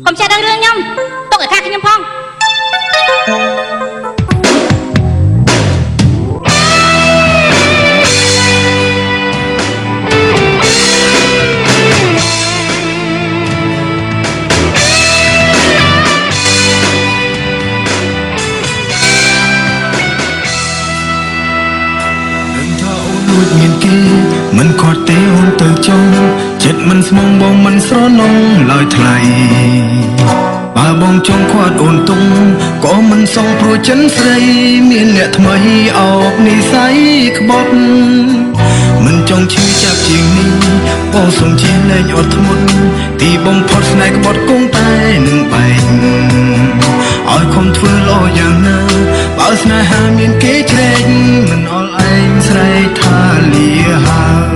កុំចេះដឹងរឿងខ្ញុំទុកឲ្យខាខ្ញុំផងមានគេមិនគាត់ទេអូនទៅចង់ចិត្តមិនស្មងបងមិនស្រណងឡើយថ្លៃបើបងចង់ខាត់អូនទុំក៏មិនសងព្រោះចិនស្រីមានអ្នកថ្មីអោបនិស័យក្បត់មិនចង់ឈឺចាប់ជាងនេះបងសុំជាលែងអត់ធ្មត់ទីបំផុតស្នេហ៍ក្បត់គង់តែនឹងបែកឲ្យខំធ្វើល្អយ៉ាងណាបើស្នេហាមានគេជ្រែកមិនអល់ឯងស្រែកថាលាហើយ